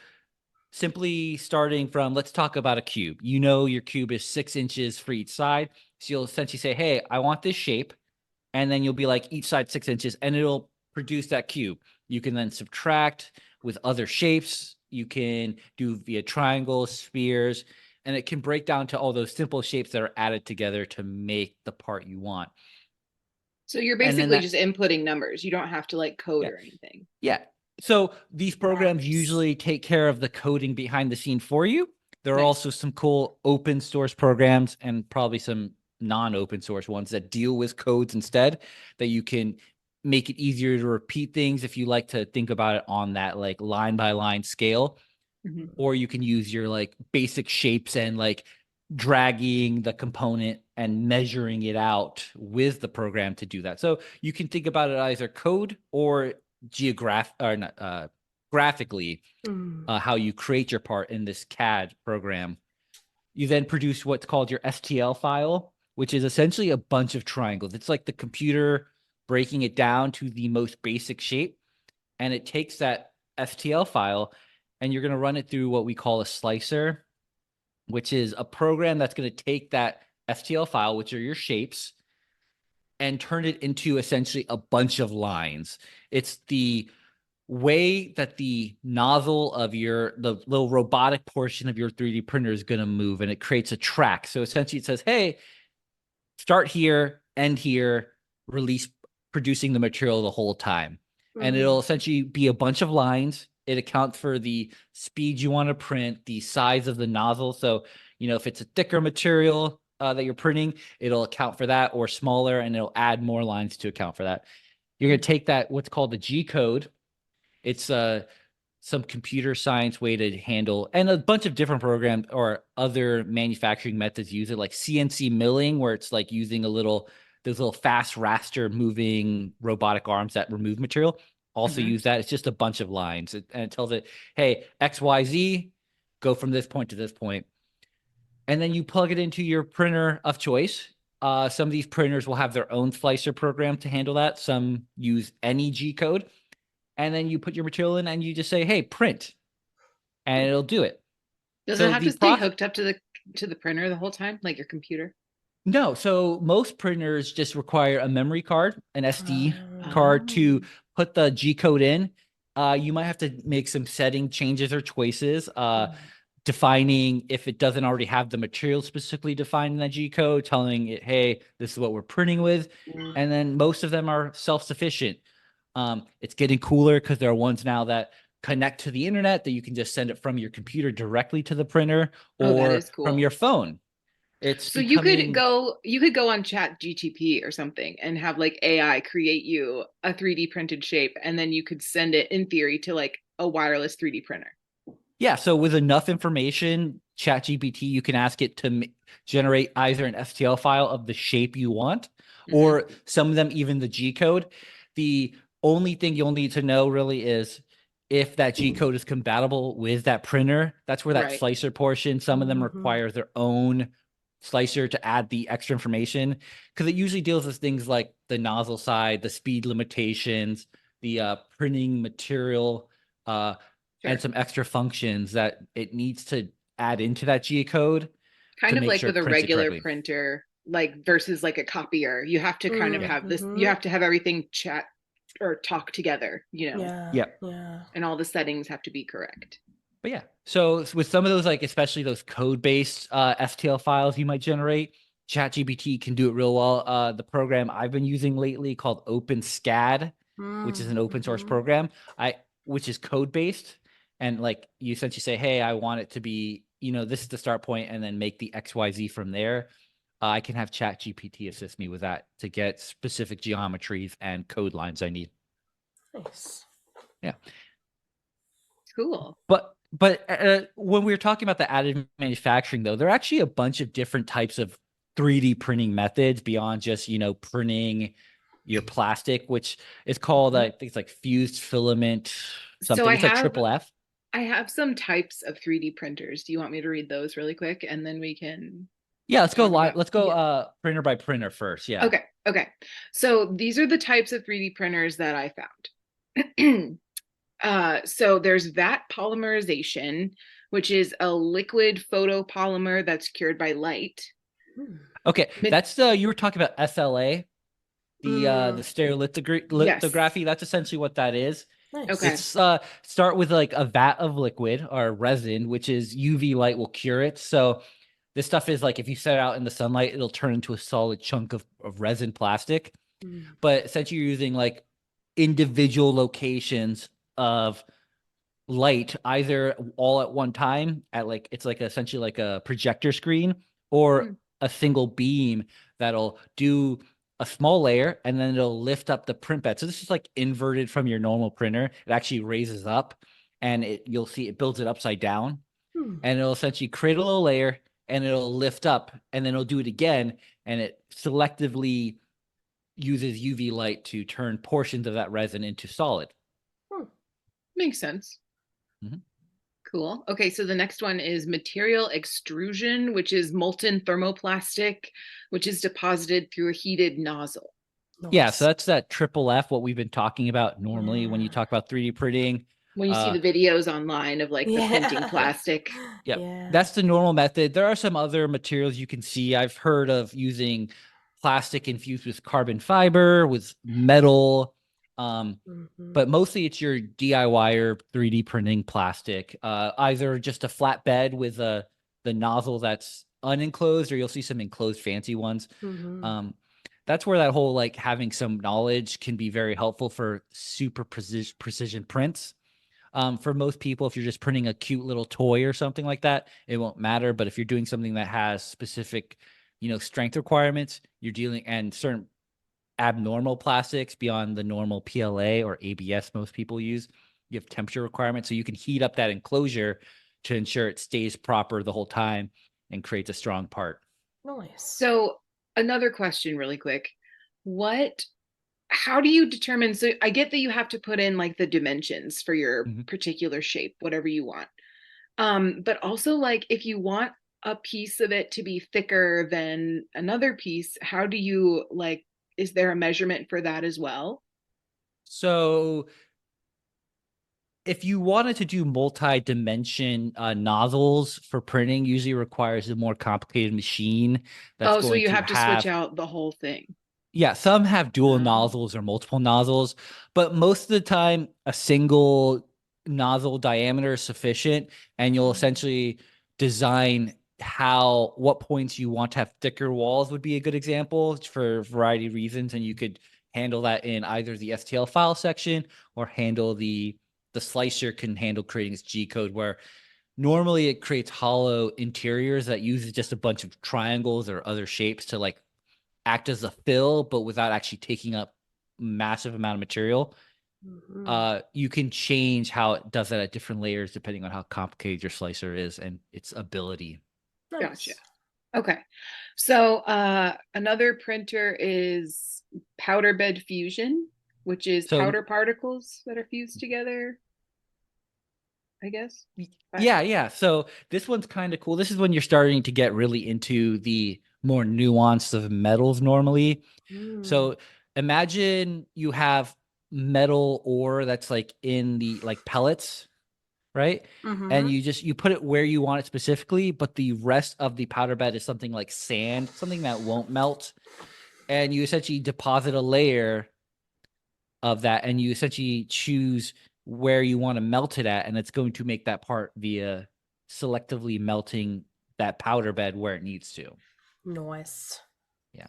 simply starting from, let's talk about a cube. Your cube is 6 inches for each side. So you'll essentially say, hey, I want this shape. And then you'll be like each side 6 inches and it'll produce that cube. You can then subtract with other shapes. You can do via triangles, spheres, and it can break down to all those simple shapes that are added together to make the part you want. So you're And then basically just inputting numbers. You don't have to like code or anything. Yeah. So these programs Nice. usually take care of the coding behind the scene for you. There are Nice. also some cool open source programs and probably some non-open source ones that deal with codes instead, that you can make it easier to repeat things if you like to think about it on that like line by line scale. Mhm. Or you can use your like basic shapes and like dragging the component and measuring it out with the program to do that. So you can think about it either code or graphically, how you create your part in this CAD program. You then produce what's called your STL file, which is essentially a bunch of triangles. It's like the computer breaking it down to the most basic shape. And it takes that STL file and you're going to run it through what we call a slicer, which is a program that's going to take that STL file, which are your shapes, and turn it into essentially a bunch of lines. It's the way that the nozzle of the little robotic portion of your 3D printer is going to move, and it creates a track. So essentially it says, hey, start here, end here, release producing the material the whole time. And it'll essentially be a bunch of lines. It accounts for the speed you want to print, the size of the nozzle. So, if it's a thicker material that you're printing, it'll account for that, or smaller, and it'll add more lines to account for that. You're going to take that, what's called the G code. It's some computer science way to handle, and a bunch of different programs or other manufacturing methods use it, like CNC milling, where it's like using those little fast raster moving robotic arms that remove material. Also use that. It's just a bunch of lines, and it tells it, hey, XYZ, go from this point to this point. And then you plug it into your printer of choice. Some of these printers will have their own slicer program to handle that. Some use any G code. And then you put your material in and you just say, hey, print, and it'll do it. Does So it have to stay hooked up to the printer the whole time, like your computer? No. So most printers just require a memory card, an SD card to put the G code in. You might have to make some setting changes or choices, defining if it doesn't already have the material specifically defined in that G code, telling it, hey, this is what we're printing with. And then most of them are self-sufficient. It's getting cooler because there are ones now that connect to the internet that you can just send it from your computer directly to the printer, or from your phone. It's so you could go on ChatGPT or something and have like AI create you a 3D printed shape, and then you could send it in theory to like a wireless 3D printer. Yeah, so with enough information, ChatGPT, you can ask it to generate either an STL file of the shape you want, or some of them even the G code. The only thing you'll need to know really is if that G code is compatible with that printer. That's where that slicer portion, some of them require their own slicer to add the extra information, because it usually deals with things like the nozzle side, the speed limitations, the printing material, and some extra functions that it needs to add into that G code. Kind of like with a regular printer, like versus like a copier, you have to kind of have this, you have to have everything chat or talk together, Yeah. And all the settings have to be correct. But yeah, so with some of those, like especially those code-based STL files you might generate, ChatGPT can do it real well. The program I've been using lately called OpenSCAD, which is an open source program, which is code-based, and like you essentially say, hey, I want it to be, this is the start point, and then make the XYZ from there. I can have ChatGPT assist me with that to get specific geometries and code lines I need. Nice. Yeah. Cool. But when we were talking about the additive manufacturing, though, there are actually a bunch of different types of 3D printing methods beyond just, printing your plastic, which is called, I think it's like fused filament something. It's like triple F. I have some types of 3D printers. Do you want me to read those really quick, and then we can... Yeah, let's go live. Let's go printer by printer first. Yeah. Okay. So these are the types of 3D printers that I found. So there's vat polymerization, which is a liquid photopolymer that's cured by light. Okay, that's you were talking about SLA, the stereolithography. That's essentially what that is. Nice. Okay. It's start with like a vat of liquid or resin, which is UV light will cure it. So this stuff is like if you set it out in the sunlight, it'll turn into a solid chunk of resin plastic. Mm. But since you're using like individual locations of light, either all at one time at like it's like essentially like a projector screen or Mm. a single beam that'll do a small layer and then it'll lift up the print bed. So this is like inverted from your normal printer. It actually raises up and you'll see it builds it upside down Hmm. and it'll essentially create a little layer and it'll lift up and then it'll do it again and it selectively uses UV light to turn portions of that resin into solid. Makes sense. Mhm. Cool. Okay, so the next one is material extrusion, which is molten thermoplastic, which is deposited through a heated nozzle. Yeah, so Nice. that's that triple F, what we've been talking about normally when you Yeah. talk about 3D printing. When you see the videos online of like the printing Yeah. plastic. Yep. Yeah. That's the normal method. There are some other materials you can see. I've heard of using plastic infused with carbon fiber, with metal, Mhm. but mostly it's your DIY or 3D printing plastic. Either just a flat bed with the nozzle that's unenclosed, or you'll see some enclosed fancy ones. Mhm. That's where that whole like having some knowledge can be very helpful for super precision prints. For most people, if you're just printing a cute little toy or something like that, it won't matter. But if you're doing something that has specific, strength requirements, you're dealing and certain abnormal plastics beyond the normal PLA or ABS most people use, you have temperature requirements. So you can heat up that enclosure to ensure it stays proper the whole time and creates a strong part. Nice. So another question really quick. How do you determine, so I get that you have to put in like the dimensions for your Mhm. particular shape, whatever you want. But also like if you want a piece of it to be thicker than another piece, how do you like, is there a measurement for that as well? So if you wanted to do multi-dimension nozzles for printing, usually requires a more complicated machine that's Oh, so going you to have to switch have, out the whole thing. yeah, some have dual Oh. nozzles or multiple nozzles, but most of the time a single nozzle diameter is sufficient, and you'll essentially design what points you want to have thicker walls would be a good example for a variety of reasons, and you could handle that in either the STL file section or handle the slicer can handle creating this G code where normally it creates hollow interiors that uses just a bunch of triangles or other shapes to like act as a fill, but without actually taking up massive amount of material. Mhm. You can change how it does that at different layers depending on how complicated your slicer is and its ability. Gotcha. Nice. Okay. So another printer is powder bed fusion, which is So powder particles that are fused together, I guess. yeah. So this one's kind of cool. This is when you're starting to get really into the more nuance of metals normally. Mm. So imagine you have metal ore that's like in the like pellets, right? And Mhm. you put it where you want it specifically, but the rest of the powder bed is something like sand, something that won't melt. And you essentially deposit a layer of that and you essentially choose where you want to melt it at, and it's going to make that part via selectively melting that powder bed where it needs to. Nice. Yeah.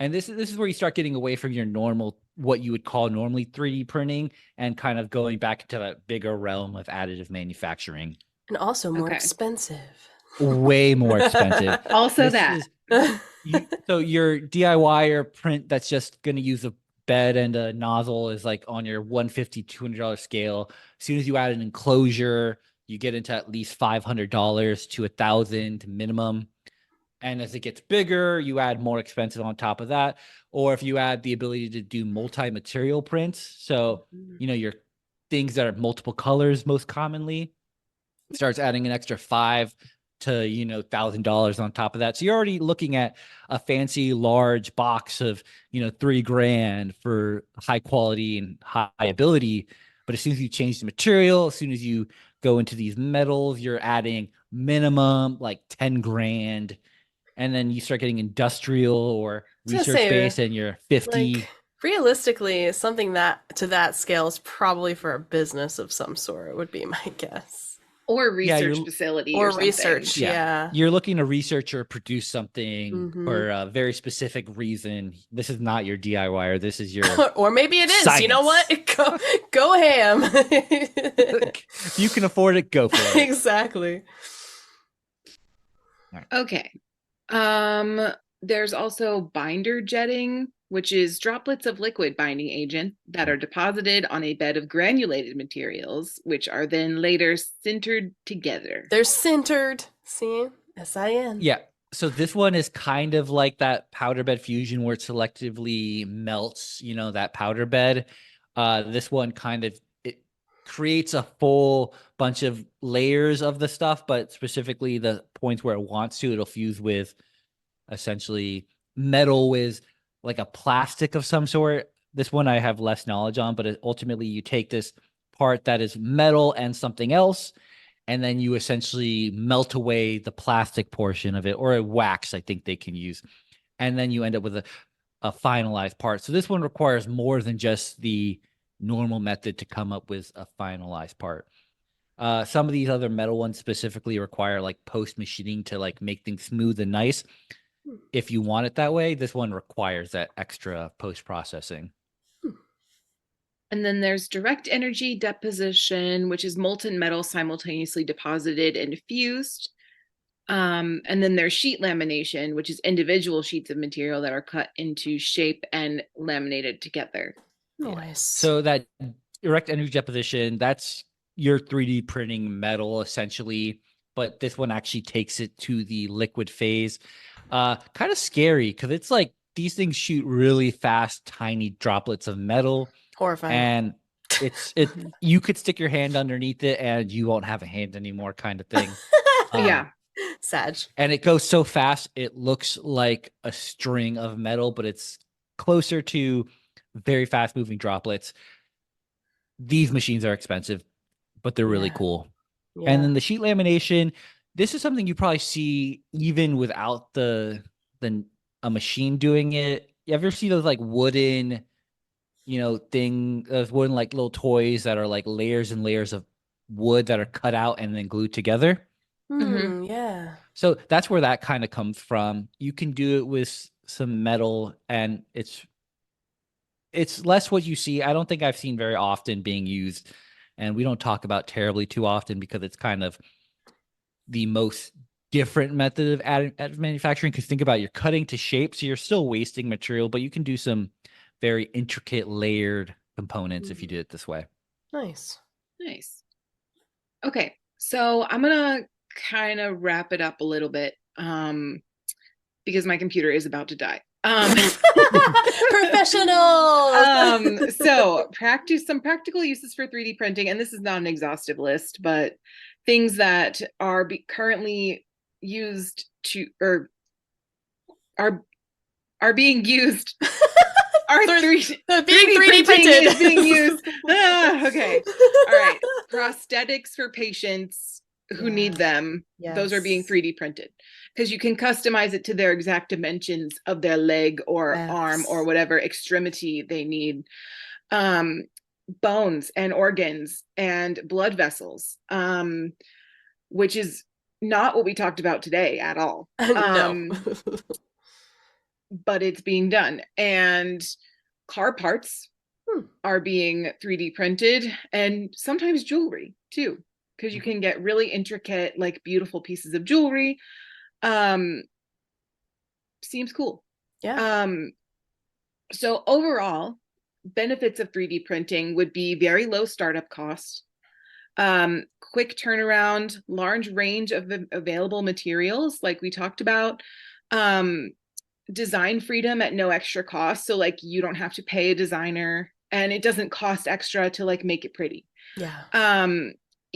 And this is where you start getting away from your normal, what you would call normally 3D printing, and kind of going back into that bigger realm of additive manufacturing. And also more Okay. expensive. Way more expensive. Also This that. is so your DIY or print that's just going to use a bed and a nozzle is like on your $150, $200 scale. As soon as you add an enclosure, you get into at least $500 to $1,000 minimum. And as it gets bigger, you add more expensive on top of that. Or if you add the ability to do multi-material prints, so Mhm. your things that are multiple colors most commonly, starts adding an extra $5 to $1,000 on top of that. So you're already looking at a fancy large box of $3,000 for high quality and high ability. But as soon as you change the material, as soon as you go into these metals, you're adding minimum like 10 grand. And then you start getting industrial or I was gonna research say, based and you're 50. like Realistically, something that to that scale is probably for a business of some sort, would be my guess. Or Yeah, research you're facility Or something. research, yeah. You're looking to research or produce something Mhm. for a very specific reason. This is not your DIYer. This is your Or maybe it is. You know what? Science. Go ham. if you can afford it, go for it. Exactly. Okay. There's also binder jetting, which is droplets of liquid binding agent that are deposited on a bed of granulated materials, which are then later sintered together. They're sintered. See? S-I-N. Yeah. So this one is kind of like that powder bed fusion where it selectively melts, that powder bed. This one kind of it creates a full bunch of layers of the stuff, but specifically the points where it wants to, it'll fuse with essentially metal with like a plastic of some sort. This one I have less knowledge on, but ultimately you take this part that is metal and something else, and then you essentially melt away the plastic portion of it, or a wax, I think they can use. And then you end up with a finalized part. So this one requires more than just the normal method to come up with a finalized part. Some of these other metal ones specifically require like post machining to like make things smooth and nice. If you want it that way, this one requires that extra post processing. And then there's direct energy deposition, which is molten metal simultaneously deposited and fused. And then there's sheet lamination, which is individual sheets of material that are cut into shape and laminated together. Nice. So that direct energy deposition, that's your 3D printing metal essentially, but this one actually takes it to the liquid phase. Kind of scary because it's like these things shoot really fast, tiny droplets of metal. Horrifying. And it you could stick your hand underneath it and you won't have a hand anymore, kind of thing. Yeah. Sag. And it goes so fast, it looks like a string of metal, but it's closer to very fast moving droplets. These machines are expensive, but they're really Yeah. cool. Yeah. And then the sheet lamination, this is something you probably see even without a machine doing it. You ever see those like wooden, those wooden like little toys that are like layers and layers of wood that are cut out and then glued together? Yeah. So that's where that kind of comes from. You can do it with some metal, and it's less what you see. I don't think I've seen very often being used, and we don't talk about terribly too often because it's kind of the most different method of additive manufacturing. Because think about it, you're cutting to shape, so you're still wasting material, but you can do some very intricate layered components if you did it this way. Nice. Okay, so I'm gonna kind of wrap it up a little bit because my computer is about to die. Professional. So some practical uses for 3D printing, and this is not an exhaustive list, but things that are currently used to or are being used. Our 3D printing printed is being used. Okay. All right. Prosthetics for patients who need them. Those are being 3D printed because you can customize it to their exact dimensions of their leg or arm or whatever extremity they need. Bones and organs and blood vessels, which is not what we talked about today at all. No. But it's being done. And car parts are being 3D printed, and sometimes jewelry too, because you can get really intricate, like beautiful pieces of jewelry. Seems cool. Yeah. So overall, benefits of 3D printing would be very low startup cost, quick turnaround, large range of available materials, like we talked about, design freedom at no extra cost. So like you don't have to pay a designer, and it doesn't cost extra to like make it pretty. Yeah.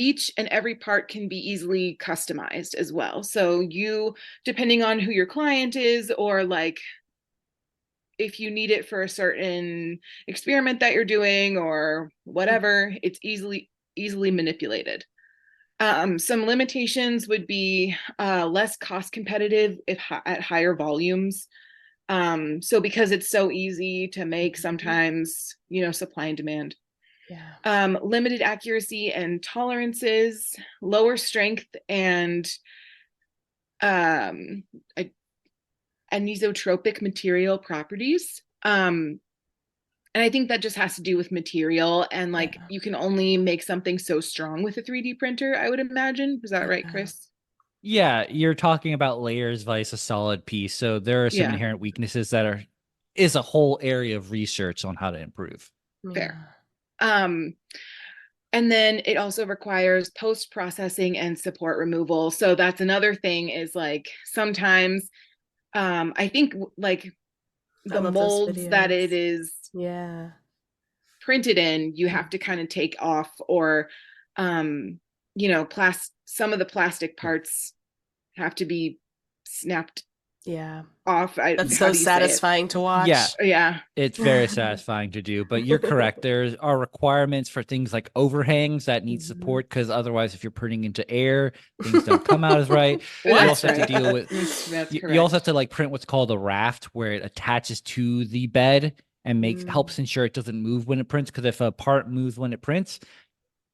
Each and every part can be easily customized as well. So you, depending on who your client is, or like if you need it for a certain experiment that you're doing or whatever, it's easily manipulated. Some limitations would be less cost competitive at higher volumes. So because it's so easy to make, sometimes, supply and demand. Yeah. Limited accuracy and tolerances, lower strength and anisotropic material properties. And I think that just has to do with material, and you can only make something so strong with a 3D printer, I would imagine. Is that right, Chris? Yeah, you're talking about layers vice a solid piece. So there are some inherent weaknesses that is a whole area of research on how to improve. Fair. And then it also requires post-processing and support removal. So that's another thing, is sometimes I think the molds that it is printed in, you have to kind of take off, or some of the plastic parts have to be snapped off. That's so satisfying to watch. Yeah, it's very satisfying to do. But you're correct, there are requirements for things like overhangs that need support, because otherwise, if you're putting into air, things don't come out as right. You also have to deal with you also have to print what's called a raft, where it attaches to the bed and helps ensure it doesn't move when it prints, because if a part moves when it prints,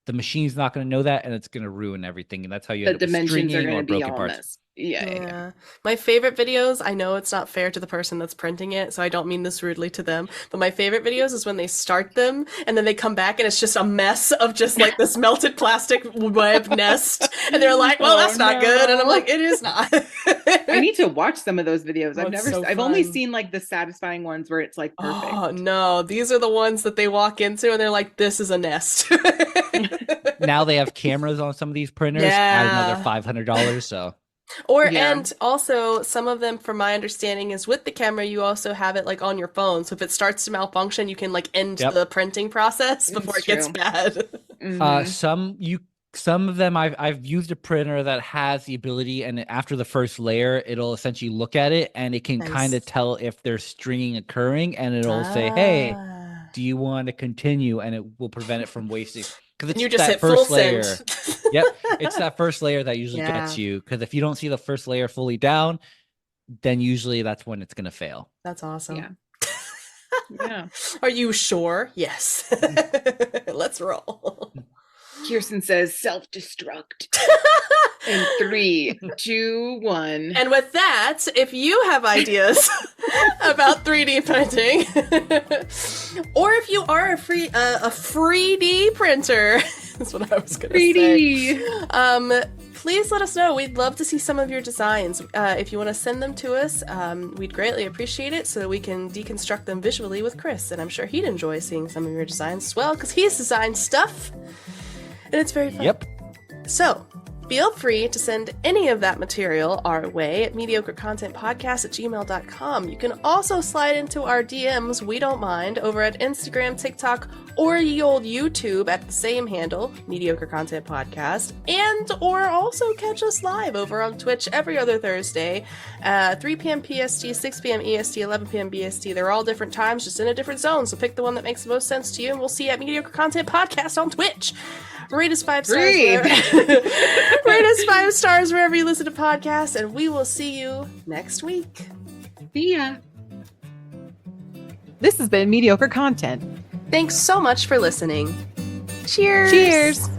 the machine's not going to know that, and it's going to ruin everything. And that's how you end up with stringing or broken parts. Yeah. My favorite videos, I know it's not fair to the person that's printing it, so I don't mean this rudely to them, but my favorite videos is when they start them and then they come back and it's just a mess of just this melted plastic web nest, and they're like, well, that's not good, and I'm like, it is not. I need to watch some of those videos. I've only seen the satisfying ones where it's perfect. Oh no, these are the ones that they walk into and they're like, this is a nest. Now they have cameras on some of these printers, add another $500, so. And also some of them, from my understanding, is with the camera, you also have it on your phone. So if it starts to malfunction, you can end the printing process before it gets bad. Some of them I've used a printer that has the ability, and after the first layer, it'll essentially look at it and it can kind of tell if there's stringing occurring, and it'll say, hey, do you want to continue? And it will prevent it from wasting. Because you just hit first layer. Yep, it's that first layer that usually gets you. Because if you don't see the first layer fully down, then usually that's when it's going to fail. That's awesome. Yeah. Are you sure? Yes. Let's roll. Kirsten says self-destruct. In 3, 2, 1. And with that, if you have ideas about 3D printing, or if you are a 3D printer, that's what I was going to say. Please let us know. We'd love to see some of your designs. If you want to send them to us, we'd greatly appreciate it, so that we can deconstruct them visually with Chris. And I'm sure he'd enjoy seeing some of your designs as well, because he's designed stuff, and it's very fun. Yep. So, feel free to send any of that material our way at mediocrecontentpodcast@gmail.com. You can also slide into our DMs, we don't mind, over at Instagram, TikTok, or the old YouTube at the same handle, Mediocre Content Podcast, or also catch us live over on Twitch every other Thursday, 3 p.m. PST, 6 p.m. EST, 11 p.m. BST. They're all different times, just in a different zone, so pick the one that makes the most sense to you, and we'll see you at Mediocre Content Podcast on Twitch. Rate us 5 stars. Rate us 5 stars wherever you listen to podcasts, and we will see you next week. See ya. This has been Mediocre Content. Thanks so much for listening. Cheers. Cheers.